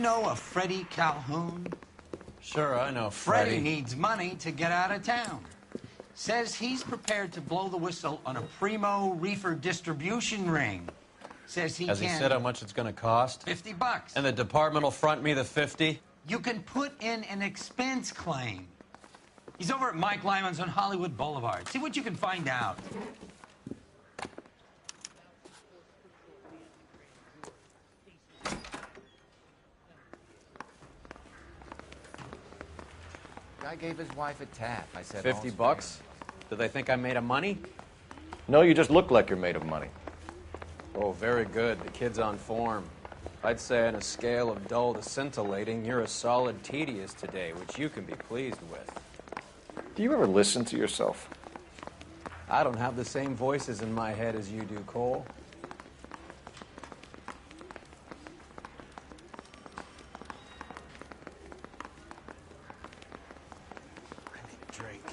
know a Freddie Calhoun? Sure, I know Freddie needs money to get out of town. Says he's prepared to blow the whistle on a primo reefer distribution ring. Says he Has he said how much it's going to cost? $50. And the department will front me the 50? You can put in an expense claim. He's over at Mike Lyman's on Hollywood Boulevard. See what you can find out. Guy gave his wife a tap. I said, $50? Do they think I'm made of money? No, you just look like you're made of money. Oh, very good. The kid's on form. I'd say on a scale of dull to scintillating, you're a solid tedious today, which you can be pleased with. Do you ever listen to yourself? I don't have the same voices in my head as you do, Cole. I need a drink.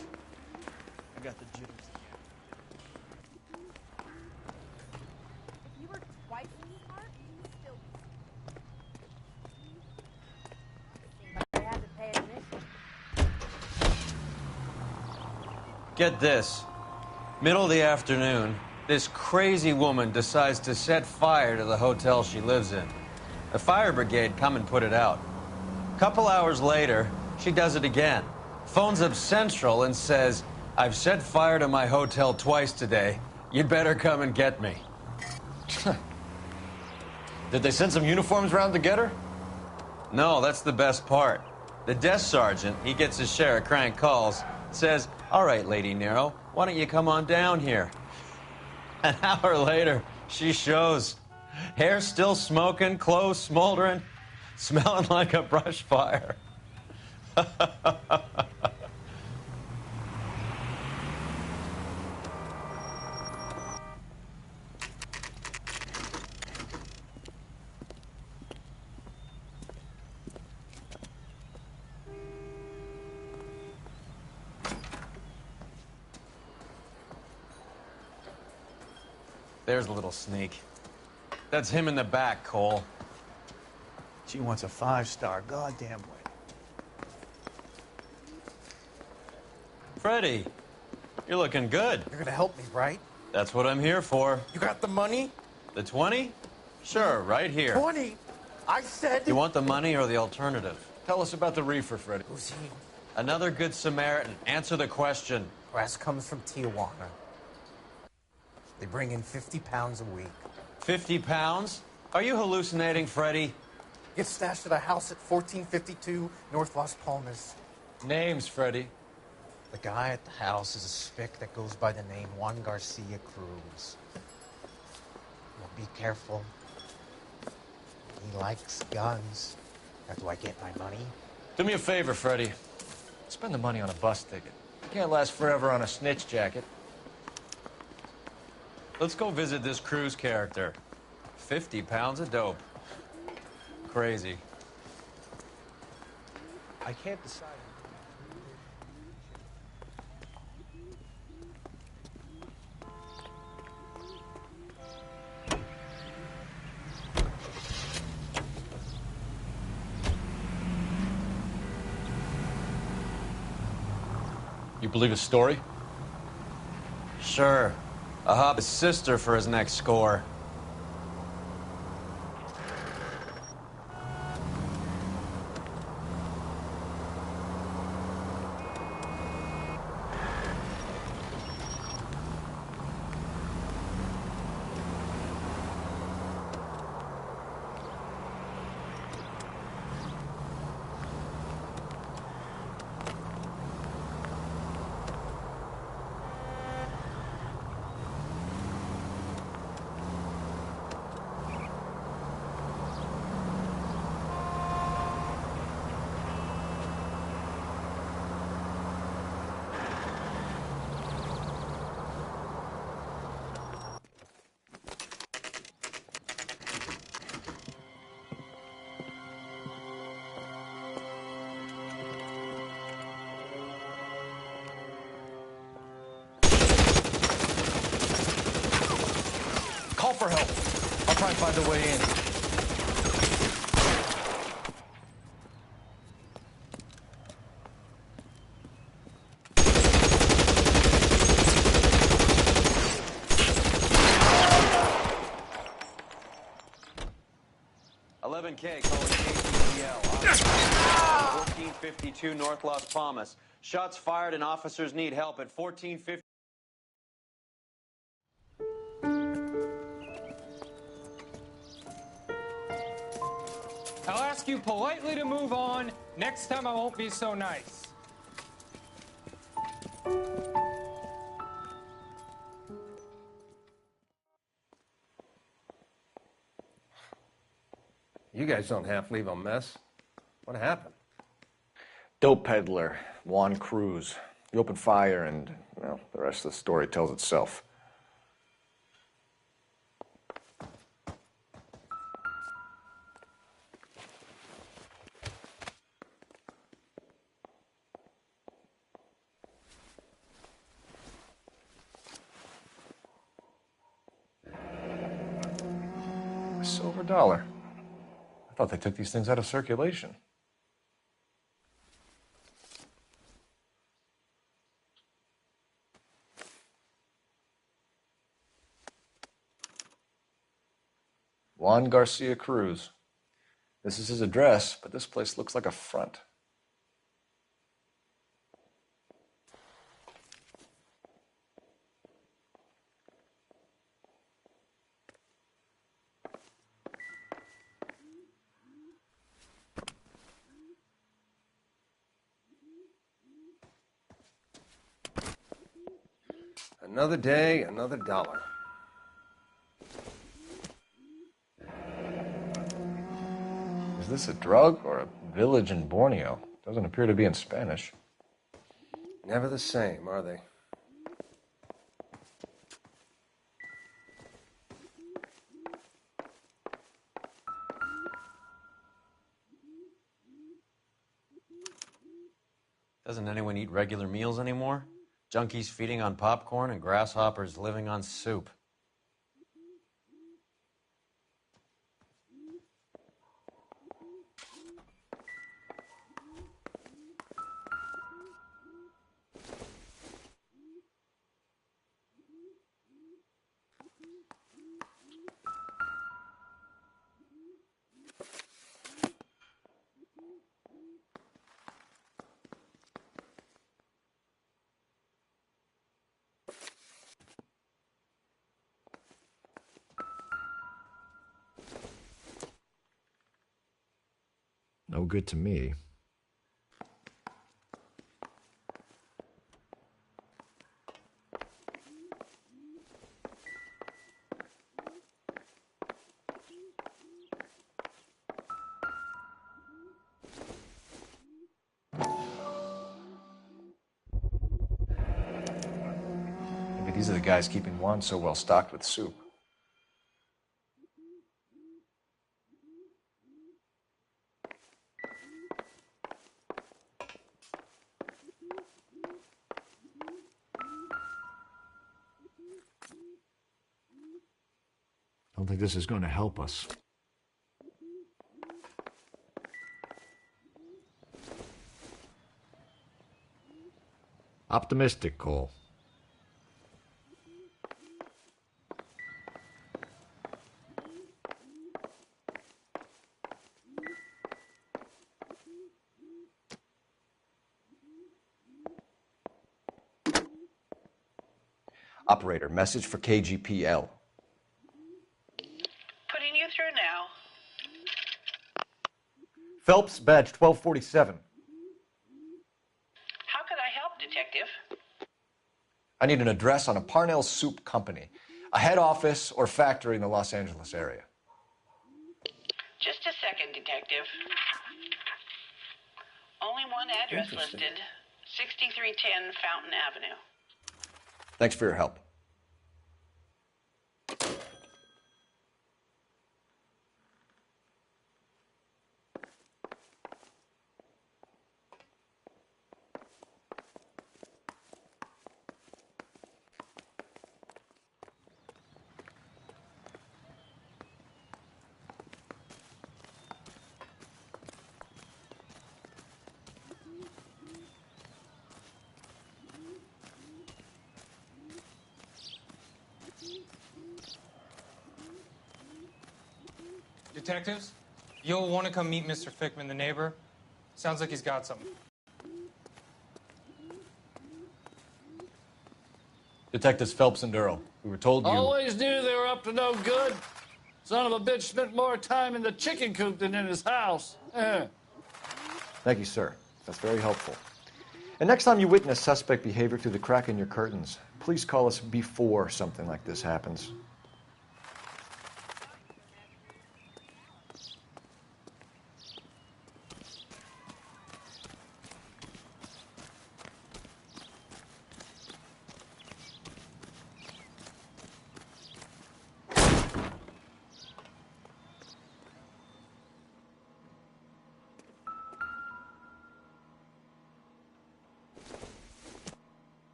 I got the jitters. If you were twice as smart, you'd still be. But I had to pay admission. Get this. Middle of the afternoon, this crazy woman decides to set fire to the hotel she lives in. The fire brigade come and put it out. A couple hours later, she does it again. Phones up Central and says, "I've set fire to my hotel twice today. You'd better come and get me." Did they send some uniforms around to get her? No, that's the best part. The desk sergeant, he gets his share of crank calls, says, "All right, Lady Nero, why don't you come on down here?" An hour later, she shows. Hair still smoking, clothes smoldering, smelling like a brush fire. There's a little sneak. That's him in the back, Cole. She wants a 5-star goddamn way. Freddie, you're looking good. You're gonna help me, right? That's what I'm here for. You got the money? The 20? Sure, right here. 20? I said... You want the money or the alternative? Tell us about the reefer, Freddie. Who's he? Another good Samaritan. Answer the question. Brass comes from Tijuana. They bring in 50 pounds a week. 50 pounds? Are you hallucinating, Freddie? Gets stashed at a house at 1452 North Las Palmas. Names, Freddie. The guy at the house is a spick that goes by the name Juan Garcia Cruz. Well, be careful. He likes guns. Now, do I get my money? Do me a favor, Freddie. Spend the money on a bus ticket. You can't last forever on a snitch jacket. Let's go visit this Cruz character. 50 pounds of dope. Crazy. I can't decide. You believe his story? Sure. I'll hop his sister for his next score. Call for help. I'll try and find a way in. 9K calling KTPL. 1452 North Las Palmas. Shots fired and officers need help at 1450. I'll ask you politely to move on. Next time I won't be so nice. You guys don't half leave a mess. What happened? Dope peddler, Juan Cruz. He opened fire and, well, the rest of the story tells itself. A silver dollar. I thought they took these things out of circulation. Juan Garcia Cruz. This is his address, but this place looks like a front. Another day, another dollar. Is this a drug or a village in Borneo? Doesn't appear to be in Spanish. Never the same, are they? Doesn't anyone eat regular meals anymore? Junkies feeding on popcorn and grasshoppers living on soup. No good to me. Maybe these are the guys keeping Juan so well stocked with soup. I don't think this is going to help us. Optimistic, Cole. Operator, message for KGPL. Putting you through now. Phelps, badge 1247. How could I help, Detective? I need an address on a Parnell Soup Company, a head office or factory in the Los Angeles area. Just a second, Detective. Only one address listed. 6310 Fountain Avenue. Thanks for your help. Detectives, You'll want to come meet Mr. Fickman, the neighbor. Sounds like he's got something. Detectives Phelps and Durrell. We were told you... Always knew they were up to no good. Son of a bitch spent more time in the chicken coop than in his house. Thank you, sir. That's very helpful. And next time you witness suspect behavior through the crack in your curtains, please call us before something like this happens.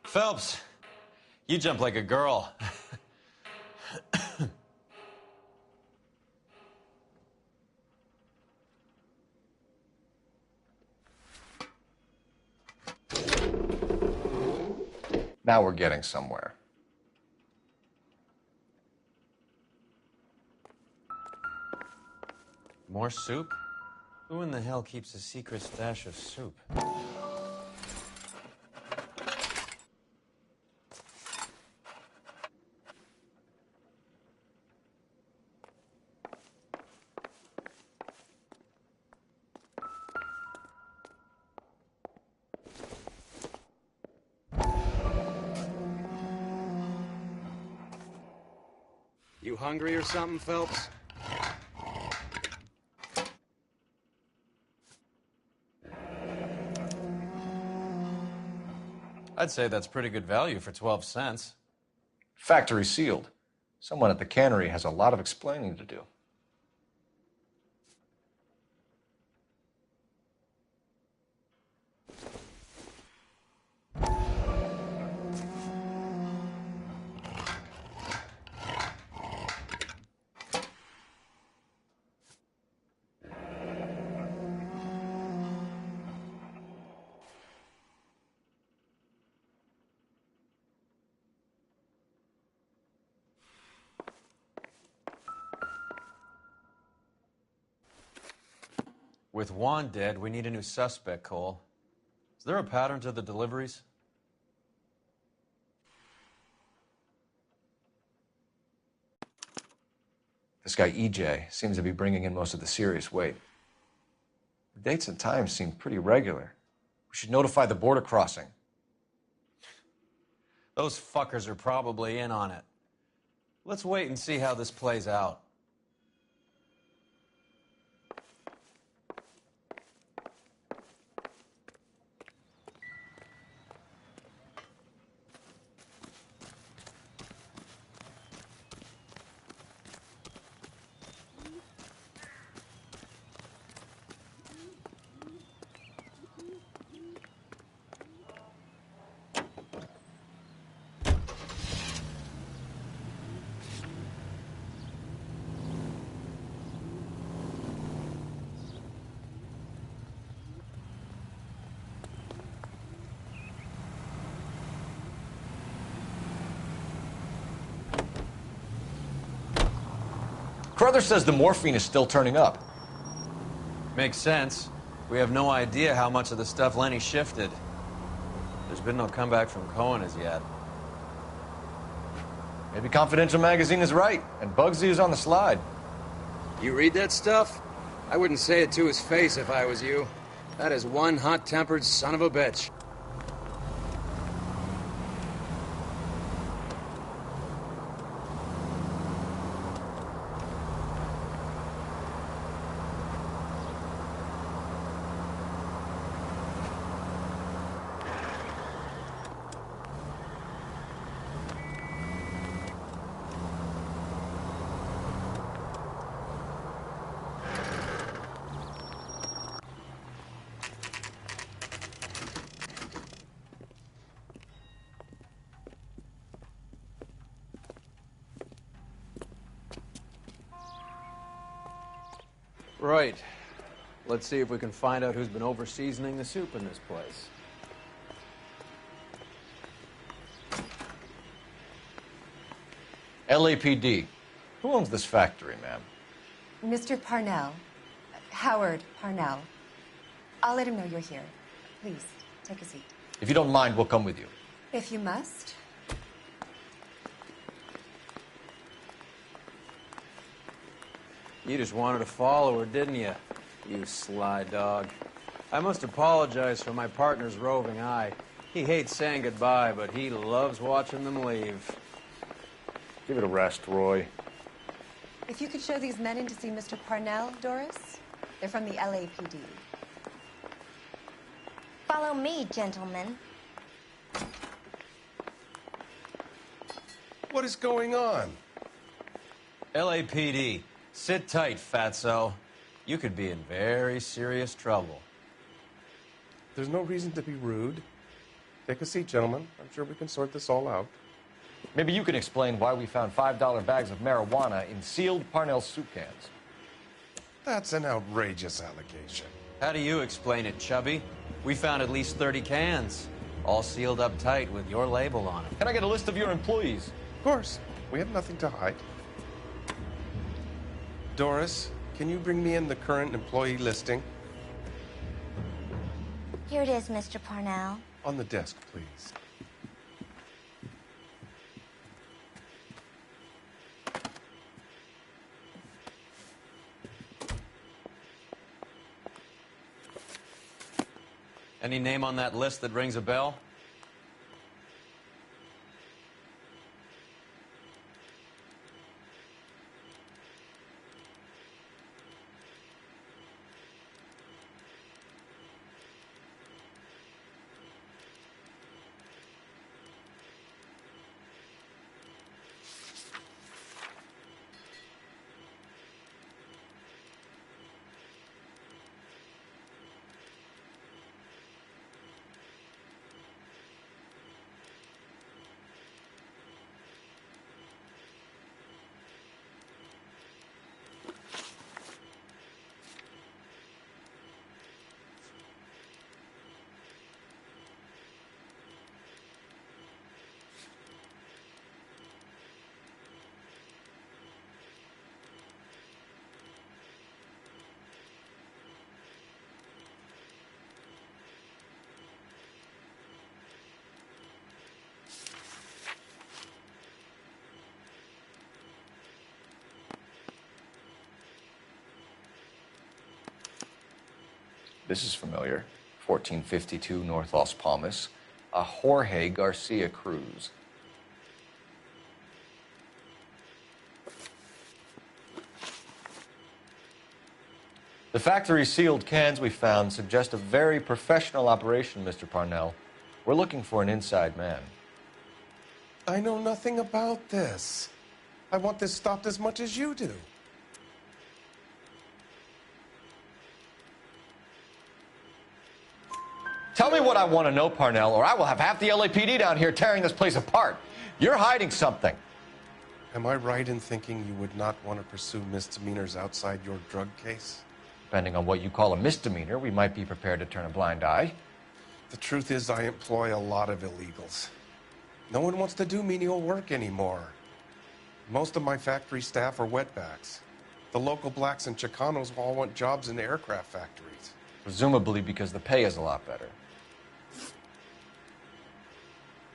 Phelps, you jump like a girl. Now we're getting somewhere. More soup? Who in the hell keeps a secret stash of soup? You hungry or something, Phelps? I'd say that's pretty good value for 12 cents. Factory sealed. Someone at the cannery has a lot of explaining to do. With Juan dead, we need a new suspect, Cole. Is there a pattern to the deliveries? This guy, EJ, seems to be bringing in most of the serious weight. The dates and times seem pretty regular. We should notify the border crossing. Those fuckers are probably in on it. Let's wait and see how this plays out. Carruthers says the morphine is still turning up. Makes sense. We have no idea how much of the stuff Lenny shifted. There's been no comeback from Cohen as yet. Maybe Confidential Magazine is right, and Bugsy is on the slide. You read that stuff? I wouldn't say it to his face if I was you. That is one hot-tempered son of a bitch. Right. Let's see if we can find out who's been over-seasoning the soup in this place. LAPD. Who owns this factory, ma'am? Mr. Parnell. Howard Parnell. I'll let him know you're here. Please, take a seat. If you don't mind, we'll come with you. If you must. You just wanted to follow her, didn't you? You sly dog. I must apologize for my partner's roving eye. He hates saying goodbye, but he loves watching them leave. Give it a rest, Roy. If you could show these men in to see Mr. Parnell, Doris. They're from the LAPD. Follow me, gentlemen. What is going on? LAPD, sit tight, fatso. You could be in very serious trouble. There's no reason to be rude. Take a seat, gentlemen. I'm sure we can sort this all out. Maybe you can explain why we found $5 bags of marijuana in sealed Parnell soup cans. That's an outrageous allegation. How do you explain it, Chubby? We found at least 30 cans, all sealed up tight with your label on them. Can I get a list of your employees? Of course. We have nothing to hide. Doris, can you bring me in the current employee listing? Here it is, Mr. Parnell. On the desk, please. Any name on that list that rings a bell? This is familiar. 1452 North Las Palmas. A Jorge Garcia Cruz. The factory sealed cans we found suggest a very professional operation, Mr. Parnell. We're looking for an inside man. I know nothing about this. I want this stopped as much as you do. Tell me what I want to know, Parnell, or I will have half the LAPD down here tearing this place apart. You're hiding something. Am I right in thinking you would not want to pursue misdemeanors outside your drug case? Depending on what you call a misdemeanor, we might be prepared to turn a blind eye. The truth is, I employ a lot of illegals. No one wants to do menial work anymore. Most of my factory staff are wetbacks. The local blacks and Chicanos all want jobs in aircraft factories. Presumably because the pay is a lot better.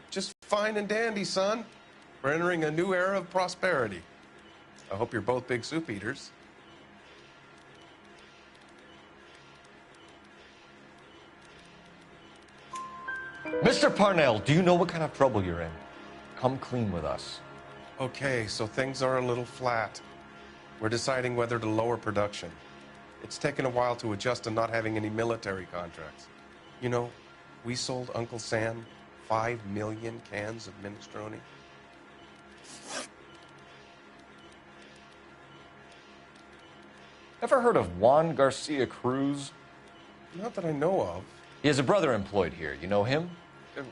Just fine and dandy, son. We're entering a new era of prosperity. I hope you're both big soup eaters. Mr. Parnell, do you know what kind of trouble you're in? Come clean with us. Okay, so things are a little flat. We're deciding whether to lower production. It's taken a while to adjust to not having any military contracts. You know, we sold Uncle Sam 5 million cans of minestrone. Ever heard of Juan Garcia Cruz? Not that I know of. He has a brother employed here. You know him?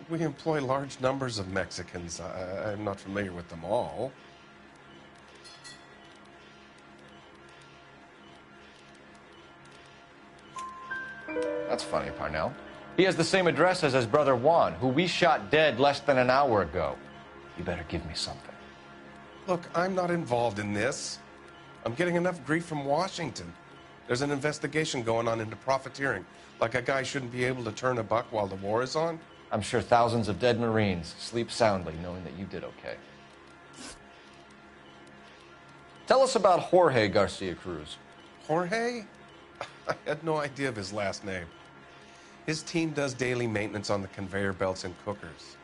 We employ large numbers of Mexicans. I'm not familiar with them all. That's funny, Parnell. He has the same address as his brother Juan, who we shot dead less than an hour ago. You better give me something. Look, I'm not involved in this. I'm getting enough grief from Washington. There's an investigation going on into profiteering. Like a guy shouldn't be able to turn a buck while the war is on. I'm sure thousands of dead Marines sleep soundly knowing that you did okay. Tell us about Jorge Garcia Cruz. Jorge? I had no idea of his last name. His team does daily maintenance on the conveyor belts and cookers.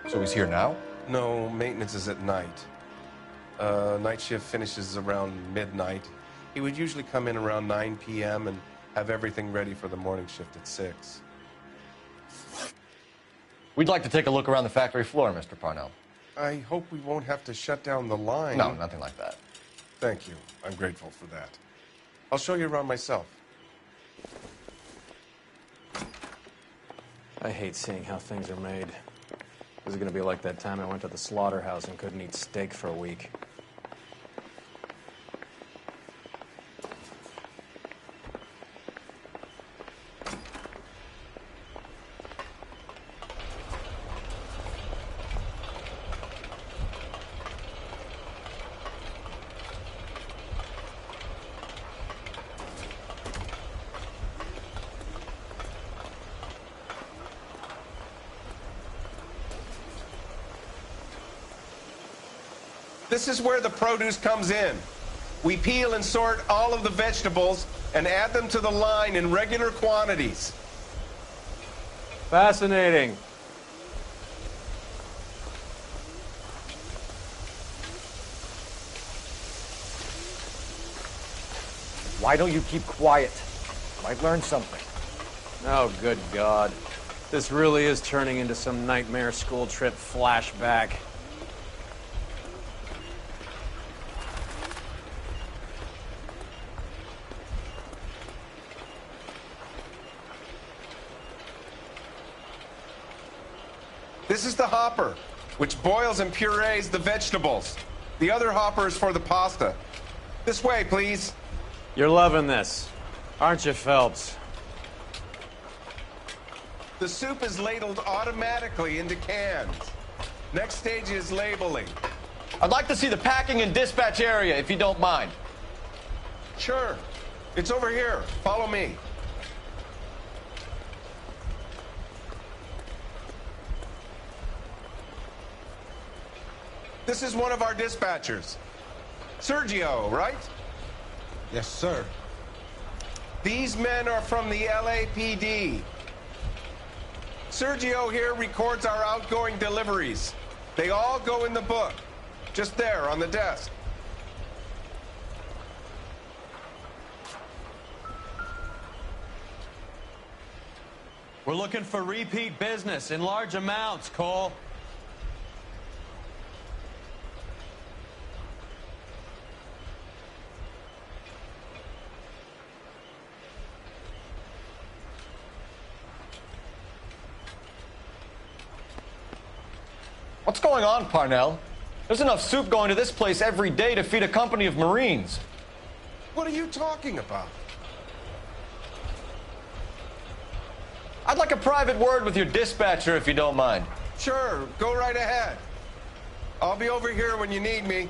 So he's here now? No, maintenance is at night. Night shift finishes around midnight. He would usually come in around 9 p.m. and have everything ready for the morning shift at 6. We'd like to take a look around the factory floor, Mr. Parnell. I hope we won't have to shut down the line. No, nothing like that. Thank you. I'm grateful for that. I'll show you around myself. I hate seeing how things are made. This is going to be like that time I went to the slaughterhouse and couldn't eat steak for a week. This is where the produce comes in. We peel and sort all of the vegetables and add them to the line in regular quantities. Fascinating. Why don't you keep quiet? Might learn something. Oh, good God. This really is turning into some nightmare school trip flashback. This is the hopper, which boils and purees the vegetables. The other hopper is for the pasta. This way, please. You're loving this, aren't you, Phelps? The soup is ladled automatically into cans. Next stage is labeling. I'd like to see the packing and dispatch area, if you don't mind. Sure. It's over here. Follow me. This is one of our dispatchers. Sergio, right? Yes, sir. These men are from the LAPD. Sergio here records our outgoing deliveries. They all go in the book, just there on the desk. We're looking for repeat business in large amounts, Cole. What's going on, Parnell? There's enough soup going to this place every day to feed a company of Marines. What are you talking about? I'd like a private word with your dispatcher, if you don't mind. Sure, go right ahead. I'll be over here when you need me.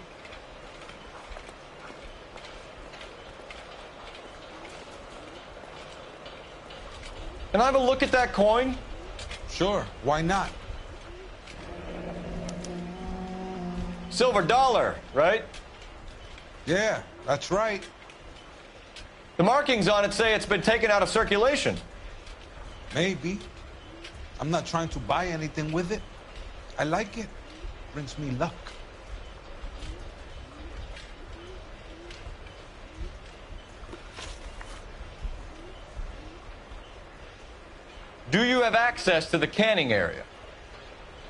Can I have a look at that coin? Sure, why not? Silver dollar, right? Yeah, that's right. The markings on it say it's been taken out of circulation. Maybe. I'm not trying to buy anything with it. I like it. Brings me luck. Do you have access to the canning area?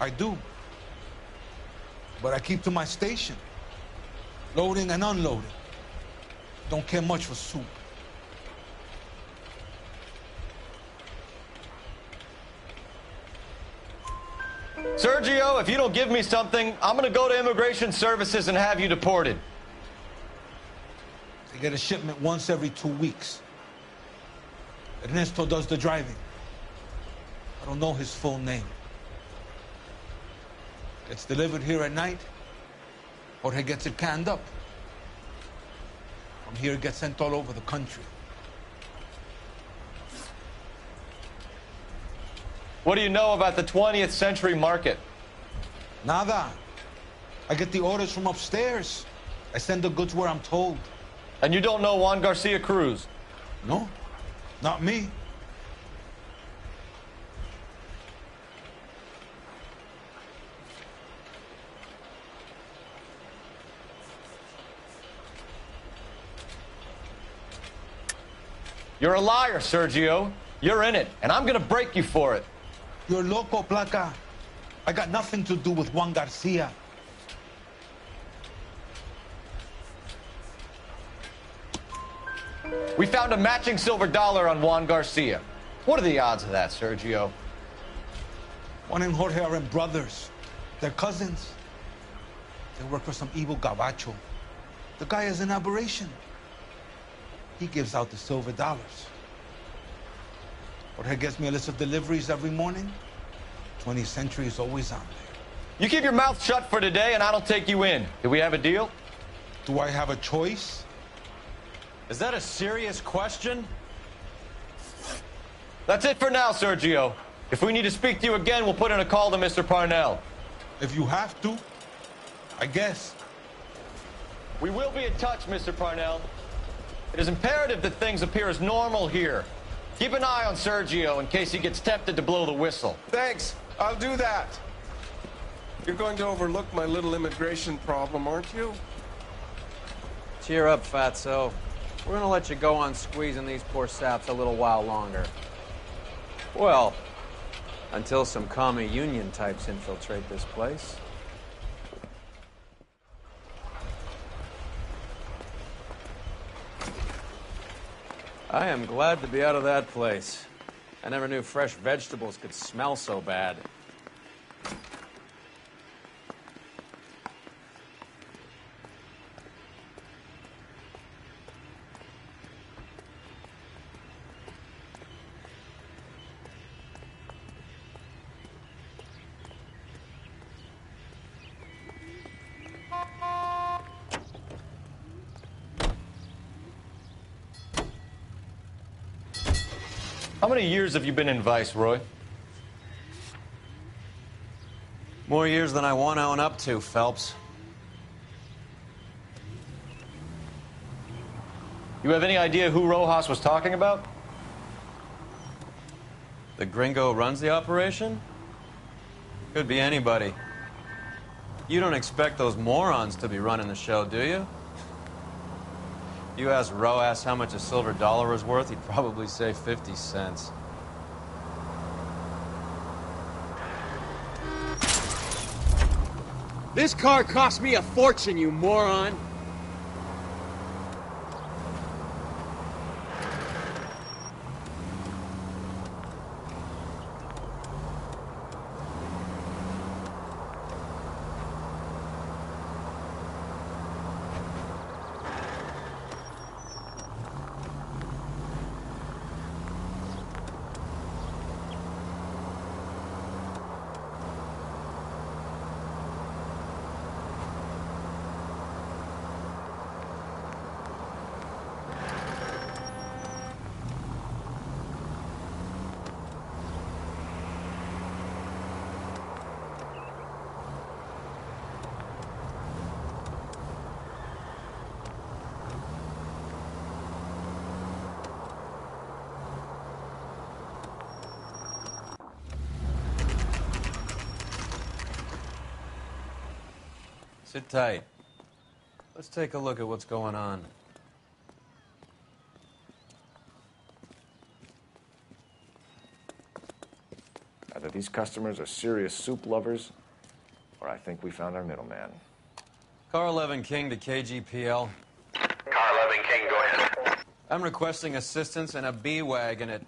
I do. But I keep to my station. Loading and unloading. Don't care much for soup. Sergio, if you don't give me something, I'm going to go to Immigration Services and have you deported. They get a shipment once every 2 weeks. Ernesto does the driving. I don't know his full name. Gets delivered here at night. Jorge gets it canned up. From here, it gets sent all over the country. What do you know about the 20th century market? Nada. I get the orders from upstairs. I send the goods where I'm told. And you don't know Juan Garcia Cruz? No, not me. You're a liar, Sergio. You're in it, and I'm gonna break you for it. You're loco, Placa. I got nothing to do with Juan Garcia. We found a matching silver dollar on Juan Garcia. What are the odds of that, Sergio? Juan and Jorge are brothers. They're cousins. They work for some evil gabacho. The guy is an aberration. He gives out the silver dollars. Jorge gets me a list of deliveries every morning. 20th Century is always on there. You keep your mouth shut for today, and I don't take you in. Do we have a deal? Do I have a choice? Is that a serious question? That's it for now, Sergio. If we need to speak to you again, we'll put in a call to Mr. Parnell. If you have to, I guess. We will be in touch, Mr. Parnell. It is imperative that things appear as normal here. Keep an eye on Sergio in case he gets tempted to blow the whistle. Thanks. I'll do that. You're going to overlook my little immigration problem, aren't you? Cheer up, Fatso. We're gonna let you go on squeezing these poor saps a little while longer. Well, until some commie union types infiltrate this place. I am glad to be out of that place. I never knew fresh vegetables could smell so bad. How many years have you been in Vice, Roy? More years than I want to own up to, Phelps. You have any idea who Rojas was talking about? The gringo who runs the operation? Could be anybody. You don't expect those morons to be running the show, do you? You asked Rojas how much a silver dollar was worth, he'd probably say 50 cents. This car cost me a fortune, you moron! Sit tight. Let's take a look at what's going on. Either these customers are serious soup lovers, or I think we found our middleman. Car 11 King to KGPL. Car 11 King, go ahead. I'm requesting assistance in a B-Wagon at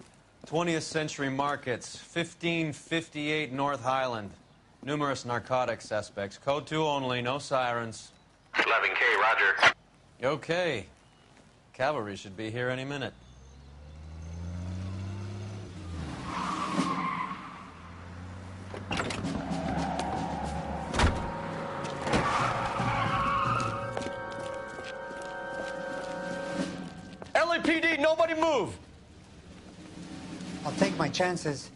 20th Century Markets, 1558 North Highland. Numerous narcotic suspects. Code 2 only, no sirens. 11K, roger. Okay. Cavalry should be here any minute. LAPD, nobody move! I'll take my chances.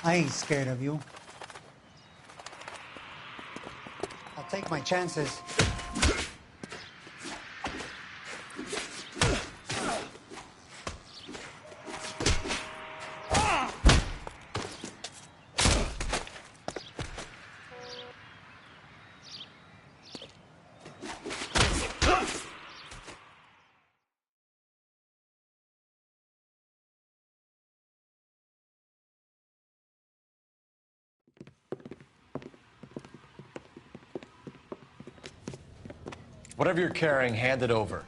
I ain't scared of you. I'll take my chances. Whatever you're carrying, hand it over.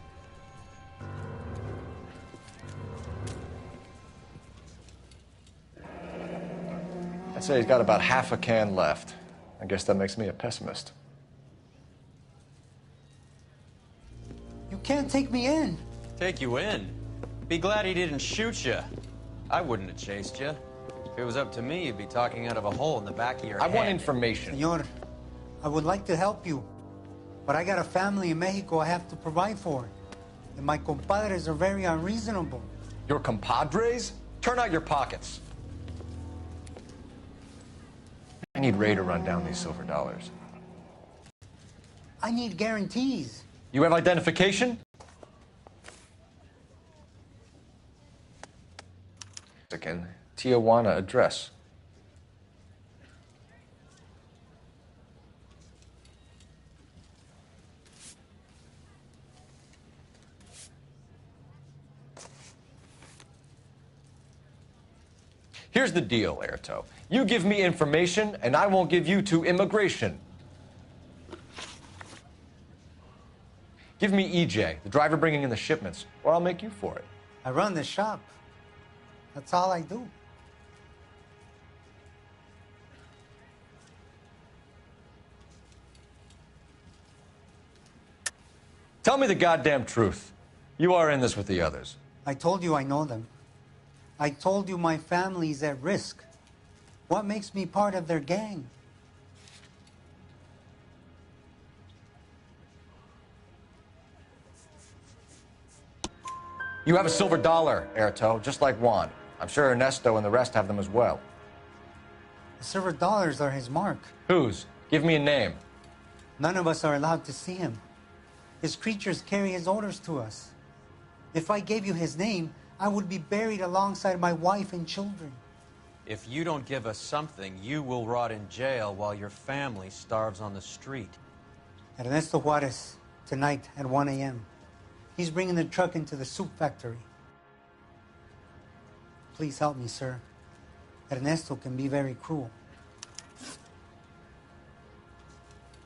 I'd say he's got about half a can left. I guess that makes me a pessimist. You can't take me in. Take you in? Be glad he didn't shoot you. I wouldn't have chased you. If it was up to me, you'd be talking out of a hole in the back of your head. I want information. Senor, I would like to help you, but I got a family in Mexico I have to provide for. And my compadres are very unreasonable. Your compadres? Turn out your pockets. I need Ray to run down these silver dollars. I need guarantees. You have identification? Mexican Tijuana address. Here's the deal, Airto. You give me information, and I won't give you to immigration. Give me EJ, the driver bringing in the shipments, or I'll make you for it. I run the shop. That's all I do. Tell me the goddamn truth. You are in this with the others. I told you I know them. I told you my family's at risk. What makes me part of their gang? You have a silver dollar, Airto, just like Juan. I'm sure Ernesto and the rest have them as well. The silver dollars are his mark. Whose? Give me a name. None of us are allowed to see him. His creatures carry his orders to us. If I gave you his name, I would be buried alongside my wife and children. If you don't give us something, you will rot in jail while your family starves on the street. Ernesto Juarez, tonight at 1 a.m. He's bringing the truck into the soup factory. Please help me, sir. Ernesto can be very cruel.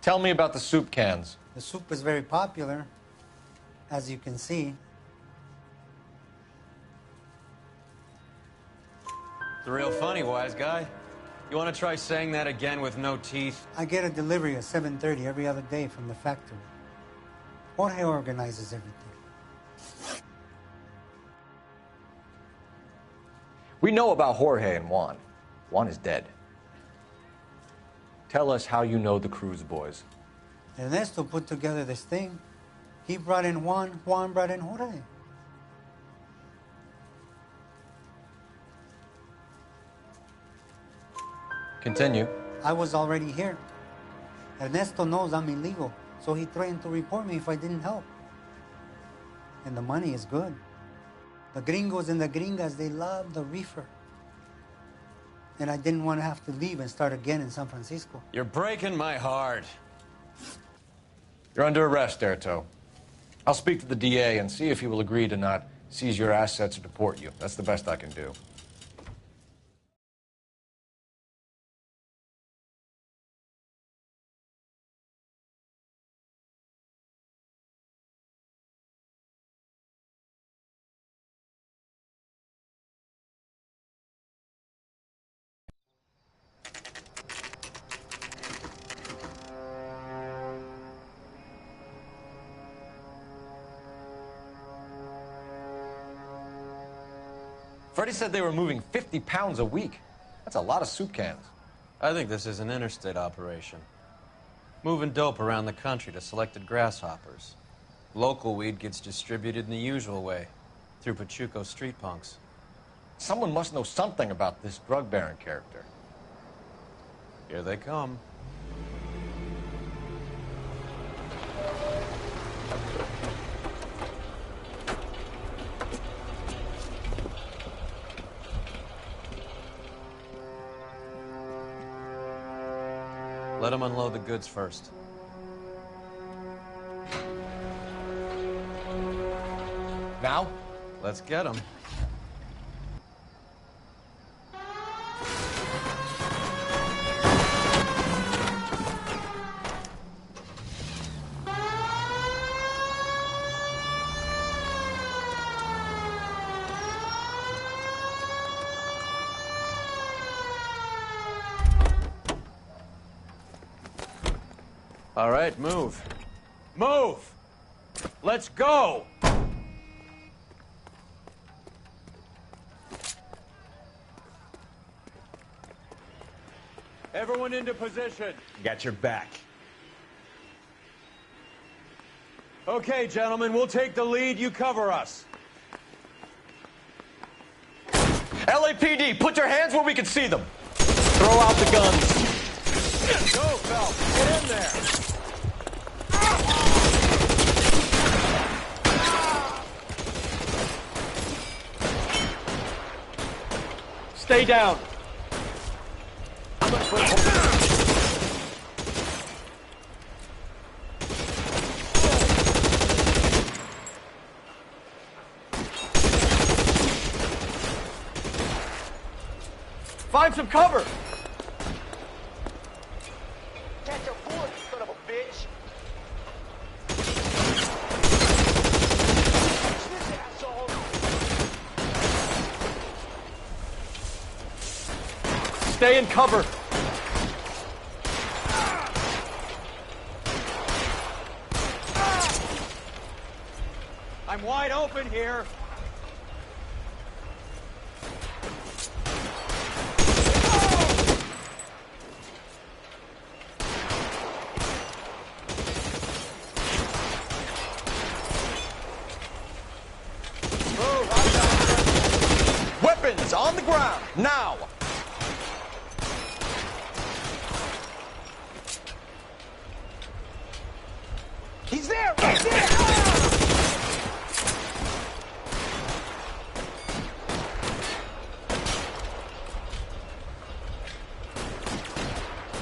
Tell me about the soup cans. The soup is very popular, as you can see. It's real funny, wise guy. You want to try saying that again with no teeth? I get a delivery at 7:30 every other day from the factory. Jorge organizes everything. We know about Jorge and Juan. Juan is dead. Tell us how you know the Cruz boys. Ernesto put together this thing. He brought in Juan, Juan brought in Jorge. Continue. I was already here. Ernesto knows I'm illegal, so he threatened to report me if I didn't help. And the money is good. The gringos and the gringas, they love the reefer. And I didn't want to have to leave and start again in San Francisco. You're breaking my heart. You're under arrest, Erto. I'll speak to the DA and see if he will agree to not seize your assets or deport you. That's the best I can do. Freddie said they were moving 50 pounds a week. That's a lot of soup cans. I think this is an interstate operation. Moving dope around the country to selected grasshoppers. Local weed gets distributed in the usual way, through Pachuco street punks. Someone must know something about this drug baron character. Here they come. Let them unload the goods first. Now? Let's get them. All right, move. Move! Let's go! Everyone into position. Got your back. Okay, gentlemen, we'll take the lead. You cover us. LAPD, put your hands where we can see them. Throw out the guns. Go, Phelps. Get in there. Stay down. Find some cover. Catch a bullet, you son of a bitch. This asshole. Stay in cover. I'm wide open here. Weapons on the ground, now! He's there! He's there!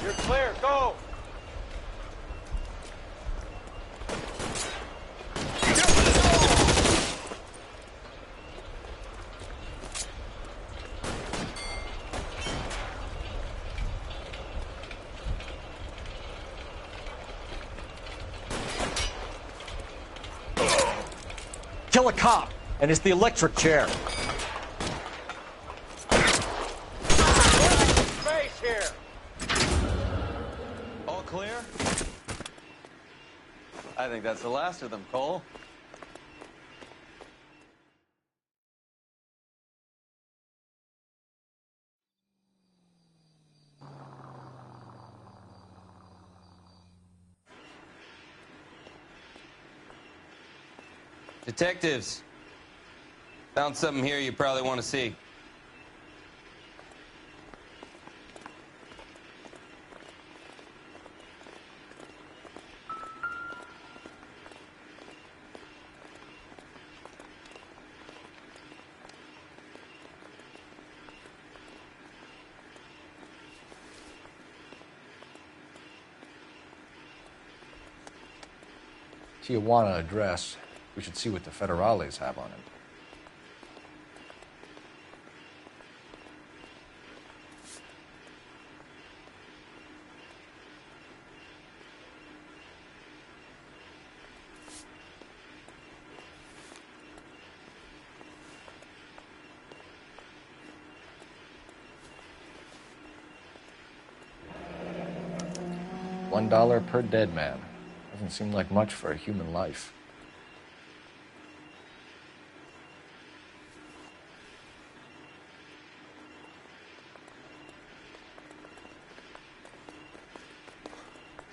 You're clear, go! Kill a cop, and it's the electric chair. Space here! All clear? I think that's the last of them, Cole. Detectives, found something here you probably want to see. Tijuana address. We should see what the federales have on him. $1 per dead man. Doesn't seem like much for a human life.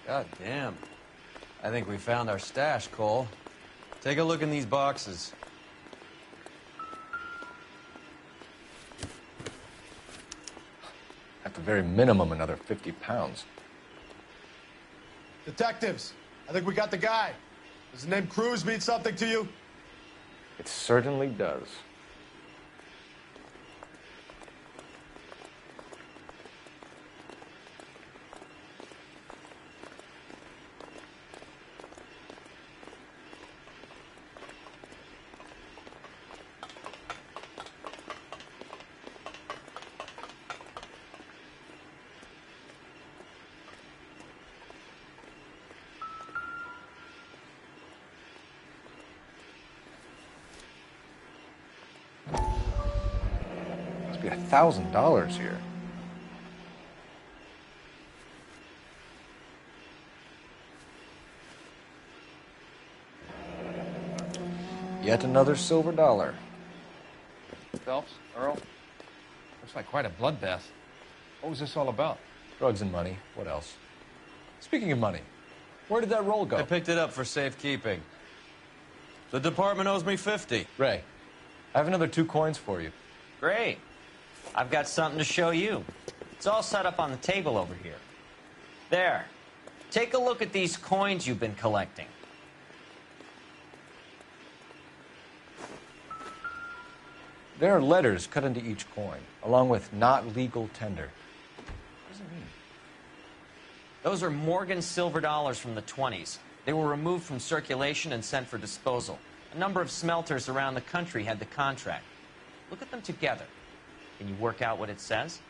God damn. I think we found our stash, Cole. Take a look in these boxes. At the very minimum, another 50 pounds. Detectives, I think we got the guy. Does the name Cruz mean something to you? It certainly does. Be $1,000 here. Yet another silver dollar. Phelps, Earl, looks like quite a bloodbath. What was this all about? Drugs and money. What else? Speaking of money, where did that roll go? I picked it up for safekeeping. The department owes me 50. Ray, I have another 2 coins for you. Great. I've got something to show you. It's all set up on the table over here. There. Take a look at these coins you've been collecting. There are letters cut into each coin, along with not legal tender. What does it mean? Those are Morgan silver dollars from the 20s. They were removed from circulation and sent for disposal. A number of smelters around the country had the contract. Look at them together. Can you work out what it says?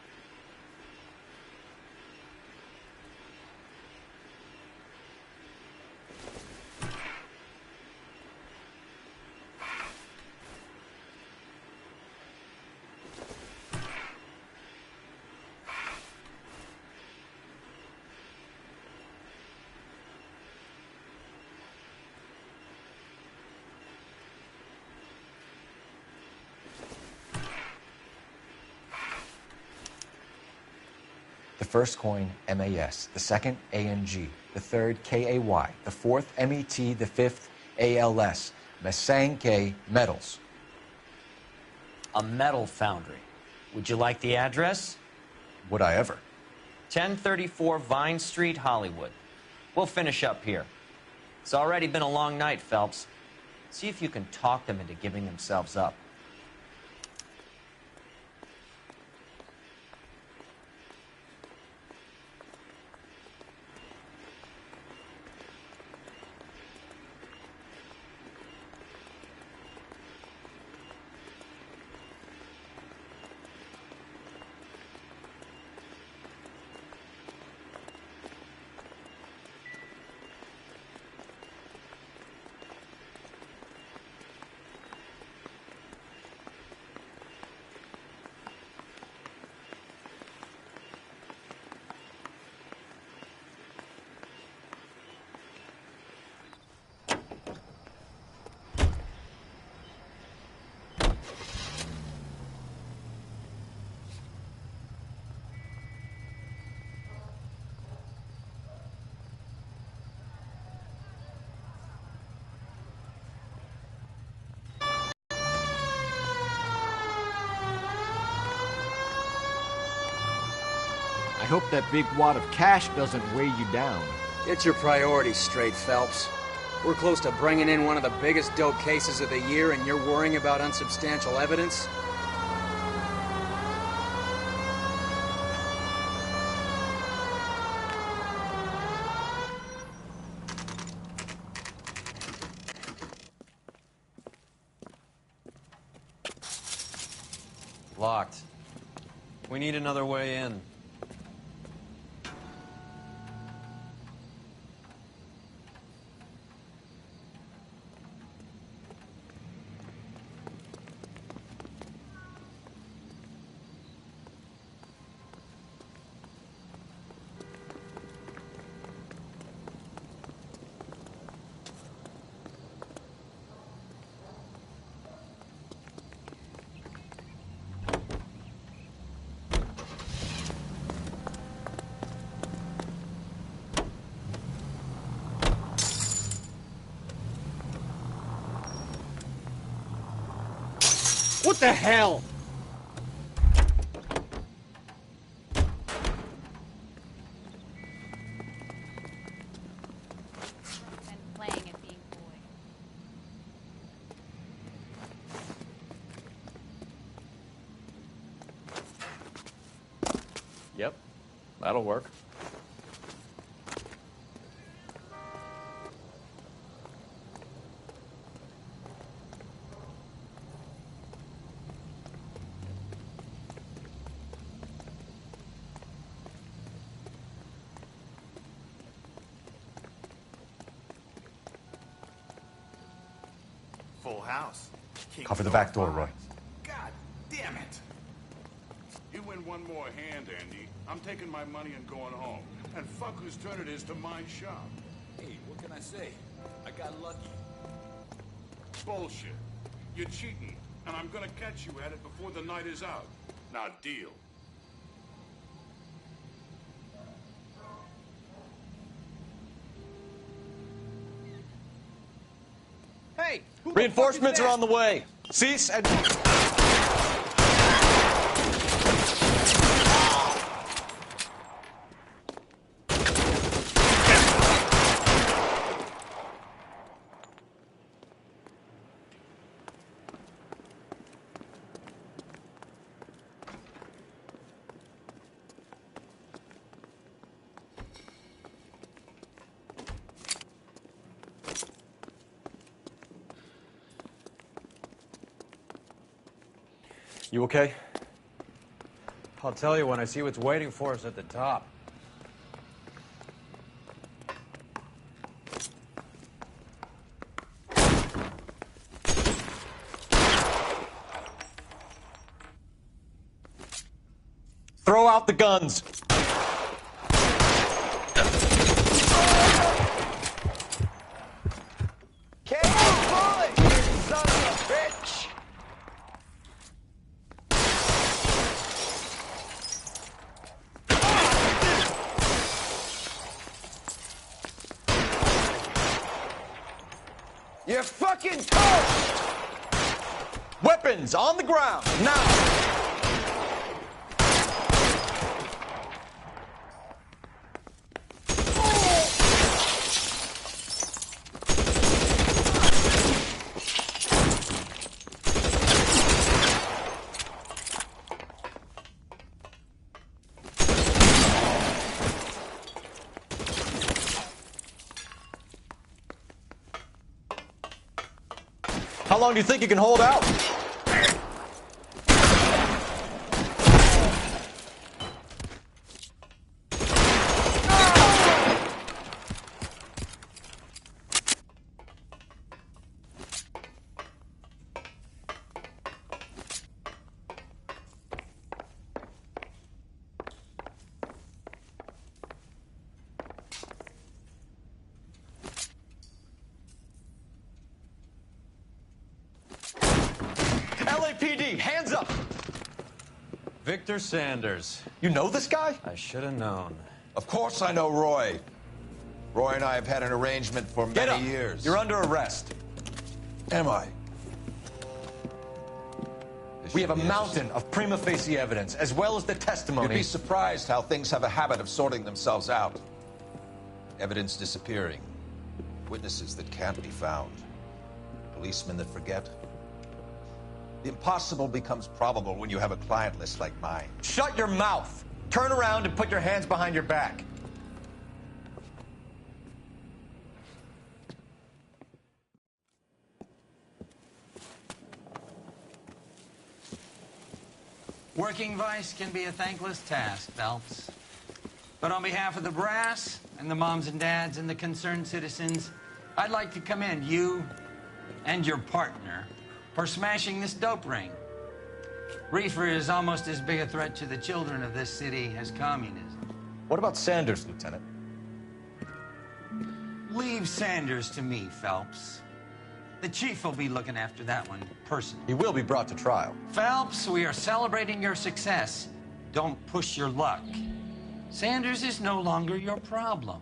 The first coin, MAS. The second, ANG. The third, KAY. The fourth, MET. The fifth, ALS. Masanke Metals. A metal foundry. Would you like the address? Would I ever? 1034 Vine Street, Hollywood. We'll finish up here. It's already been a long night, Phelps. See if you can talk them into giving themselves up. I hope that big wad of cash doesn't weigh you down. Get your priorities straight, Phelps. We're close to bringing in one of the biggest dope cases of the year, and you're worrying about unsubstantial evidence? Locked. We need another way in. What the hell? Yep, that'll work. Full house. Cover the back door, Roy. God damn it! You win one more hand, Andy. I'm taking my money and going home. And fuck whose turn it is to my shop. Hey, what can I say? I got lucky. Bullshit. You're cheating, and I'm gonna catch you at it before the night is out. Now, deal. Hey! Reinforcements are on the way. Cease and... You okay? I'll tell you when I see what's waiting for us at the top. Throw out the guns. You're fucking toast! Weapons on the ground, now! How long do you think you can hold out? LAPD, hands up! Victor Sanders. You know this guy? I should have known. Of course I know Roy. Roy and I have had an arrangement for many years. You're under arrest. Am I? The We have a mountain of prima facie evidence, as well as the testimony. You'd be surprised how things have a habit of sorting themselves out. Evidence disappearing. Witnesses that can't be found. Policemen that forget. The impossible becomes probable when you have a client list like mine. Shut your mouth! Turn around and put your hands behind your back. Working vice can be a thankless task, Phelps. But on behalf of the brass and the moms and dads and the concerned citizens, I'd like to commend you and your partner for smashing this dope ring. Reefer is almost as big a threat to the children of this city as communism. What about Sanders, Lieutenant? Leave Sanders to me, Phelps. The chief will be looking after that one personally. He will be brought to trial. Phelps, we are celebrating your success. Don't push your luck. Sanders is no longer your problem.